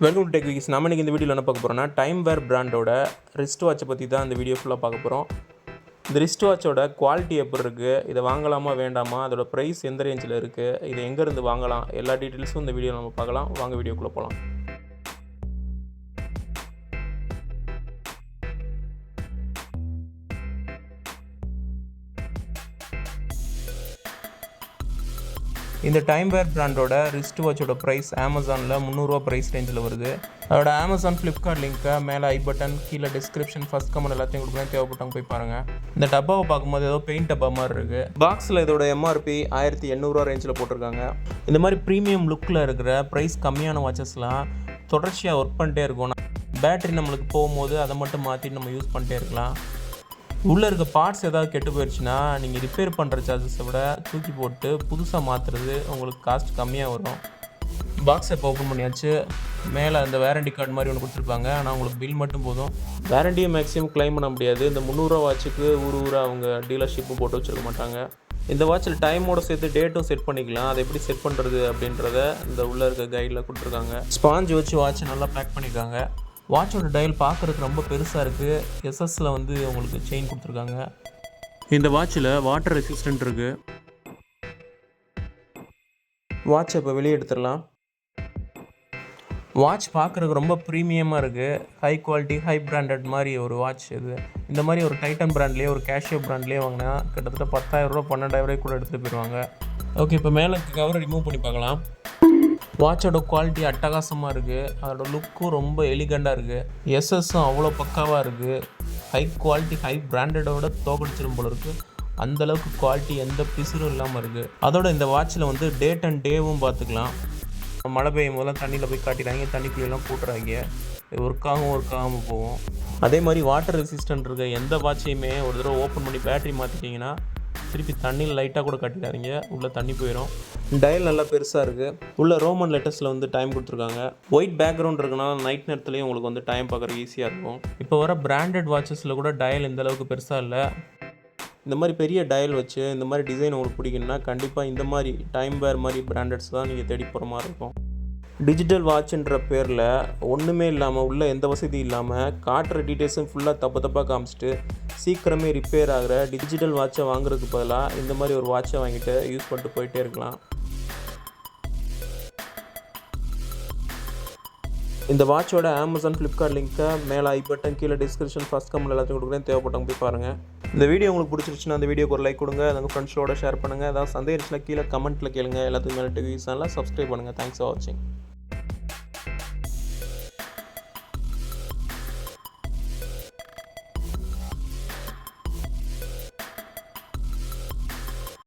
Welcome to tech weeks. நம்ம இன்றைக்கி இந்த வீடியோவில் என்ன பார்க்க போகிறோம்னா டைம்வேர் பிராண்டோட ரிஸ்ட் வாட்சை பற்றி தான் இந்த வீடியோ ஃபுல்லாக பார்க்க போகிறோம். இந்த ரிஸ்ட் வாட்சோட குவாலிட்டி எப்படி இருக்குது, இதை வாங்கலாமா வேண்டாமா, அதோட ப்ரைஸ் எந்த ரேஞ்சில் இருக்குது, இதை எங்கேருந்து வாங்கலாம், எல்லா டீட்டெயில்ஸும் இந்த வீடியோ நம்ம பார்க்கலாம். வாங்க வீடியோக்குள்ளே போகலாம். இந்த டைம்வேர் பிராண்டோட ரிஸ்ட் வாட்சோட ப்ரைஸ் அமேசானில் 300 ப்ரைஸ் ரேஞ்சில் வருது. அதோட அமேசான் ஃப்ளிப்கார்ட் லிங்க்கை மேலே ஐ பட்டன், கீழே டிஸ்கிரிப்ஷன், ஃபஸ்ட் கமெண்ட் எல்லாத்தையும் கொடுக்குறேன். தேவைப்பட்டவங்க போய் பாருங்கள். இந்த டப்பாவை பார்க்கும்போது ஏதோ பெயிண்ட் டப்பா மாதிரி இருக்குது. பாக்ஸில் இதோட எம்ஆர்பி 1800 ரேஞ்சில் போட்டிருக்காங்க. இந்த மாதிரி ப்ரீமியம் லுக்கில் இருக்கிற ப்ரைஸ் கம்மியான வாட்சஸ்லாம் தொடர்ச்சியாக ஒர்க் பண்ணிட்டே இருக்கும். பேட்டரி நம்மளுக்கு போகும்போது அதை மட்டும் மாற்றிட்டு நம்ம யூஸ் பண்ணிட்டே இருக்கலாம். உள்ளே இருக்க பார்ட்ஸ் ஏதாவது கெட்டு போயிடுச்சுன்னா நீங்கள் ரிப்பேர் பண்ணுற சார்ஜஸை விட தூக்கி போட்டு புதுசாக மாற்றுறது உங்களுக்கு காஸ்ட் கம்மியாக வரும். பாக்ஸை இப்போ ஓப்பன் பண்ணியாச்சு. மேலே அந்த வேரண்டி கார்டு மாதிரி ஒன்று கொடுத்துருப்பாங்க. ஆனால் உங்களுக்கு பில் மட்டும் போதும். வேரண்டியை மேக்ஸிமம் கிளைம் பண்ண முடியாது. இந்த 300 வாட்சுக்கு ஊராக அவங்க டீலர்ஷிப்பும் போட்டு வச்சுருக்க மாட்டாங்க. இந்த வாட்சில் டைமோட சேர்த்து டேட்டும் செட் பண்ணிக்கலாம். அதை எப்படி செட் பண்ணுறது அப்படின்றத இந்த உள்ளே இருக்க கைடில் கொடுத்துருக்காங்க. ஸ்பாஞ்ச் வச்சு வாட்சை நல்லா பேக் பண்ணியிருக்காங்க. வாட்சோட டயல் பார்க்குறதுக்கு ரொம்ப பெருசாக இருக்குது. எஸ்எஸ்ஸில் வந்து உங்களுக்கு செயின் கொடுத்துருக்காங்க. இந்த வாட்சில் வாட்டர் ரெசிஸ்டன்ட் இருக்குது. வாட்சை இப்போ வெளியே எடுத்துடலாம். வாட்ச் பார்க்குறதுக்கு ரொம்ப ப்ரீமியமாக இருக்குது. ஹை குவாலிட்டி, ஹை பிராண்டட் மாதிரி ஒரு வாட்ச் இது. இந்த மாதிரி ஒரு டைட்டன் பிராண்ட்லேயே, ஒரு கேஷியோ பிராண்ட்லேயே வாங்கினா கிட்டத்தட்ட 10,000 ரூபா 12,000 கூட எடுத்துகிட்டு போயிடுவாங்க. ஓகே, இப்போ மேலே கவரை ரிமூவ் பண்ணி பார்க்கலாம். வாட்சோட குவாலிட்டி அட்டகாசமாக இருக்குது. அதோட லுக்கும் ரொம்ப எலிகண்டாக இருக்குது. எஸ்எஸ்ஸும் அவ்வளோ பக்காவாக இருக்குது. ஹை குவாலிட்டி, ஹை பிராண்டடோட தோக்கடிச்சிடும் போல இருக்குது. அந்தளவுக்கு குவாலிட்டி எந்த பிசுரும் இல்லாமல் இருக்குது. அதோட இந்த வாட்சில் வந்து டேட் அண்ட் டேவும் பார்த்துக்கலாம். மழை பெய்யும் போதெல்லாம் தண்ணியில் போய் காட்டிடுறாங்க, தண்ணிக்குள்ளெல்லாம் கூட்டுறாங்க. ஒர்க்காகாமல் போகும். அதே மாதிரி வாட்டர் ரெசிஸ்டன்ட் இருக்க எந்த வாட்சையுமே ஒரு தடவை ஓப்பன் பண்ணி பேட்டரி மாற்றிட்டிங்கன்னா திருப்பி தண்ணியில் லைட்டாக கூட கட்டிடாதீங்க, உள்ளே தண்ணி போயிடும். டயல் நல்லா பெருசாக இருக்குது. உள்ள ரோமன் லெட்டர்ஸில் வந்து டைம் கொடுத்துருக்காங்க. ஒயிட் பேக்ரவுண்ட் இருக்குனால நைட் நேரத்துலேயும் உங்களுக்கு வந்து டைம் பார்க்குறது ஈஸியாக இருக்கும். இப்போ வர பிராண்டட் வாட்சஸில் கூட டயல் இந்த அளவுக்கு பெருசாக இல்லை. இந்த மாதிரி பெரிய டயல் வச்சு இந்த மாதிரி டிசைன் உங்களுக்கு பிடிக்குன்னா கண்டிப்பாக இந்த மாதிரி டைம்வேர் மாதிரி பிராண்டட்ஸ் தான் நீங்கள் தேடி போகிற மாதிரி இருக்கும். டிஜிட்டல் வாட்சுன்ற பேரில் ஒன்றுமே இல்லாமல், உள்ள எந்த வசதி இல்லாமல், காட்டுற டீட்டெயில்ஸும் ஃபுல்லாக தப்பாக காமிச்சிட்டு சீக்கிரமே ரிப்பேர் ஆகிற டிஜிட்டல் வாட்சை வாங்குறதுக்கு பதிலாக இந்த மாதிரி ஒரு வாட்சை வாங்கிட்டு யூஸ் பண்ணிட்டு போயிட்டே இருக்கலாம். இந்த வாட்சோட அமேசான் ஃப்ளிப்கார்ட் லிங்க்கை மேலே ஐ பட்டன், கீழே டிஸ்கிரிப்ஷன், ஃபஸ்ட் கமெண்ட் எல்லாத்தையும் கொடுக்குறேன். தேவைப்பட்டவங்க போய் பாருங்கள். இந்த வீடியோ உங்களுக்கு பிடிச்சிருச்சுன்னா அந்த வீடியோக்கு ஒரு லைக் கொடுங்க. உங்கள் ஃப்ரெண்ட்ஸோட ஷேர் பண்ணுங்கள். ஏதாவது சந்தேகத்தில் கீழே கமெண்ட்டில் கேளுங்க. எல்லாத்துக்கும் மேலே டிவி சேனலை சப்ஸ்கிரைப் பண்ணுங்கள். தேங்க்ஸ் ஃபார் வாட்சிங்.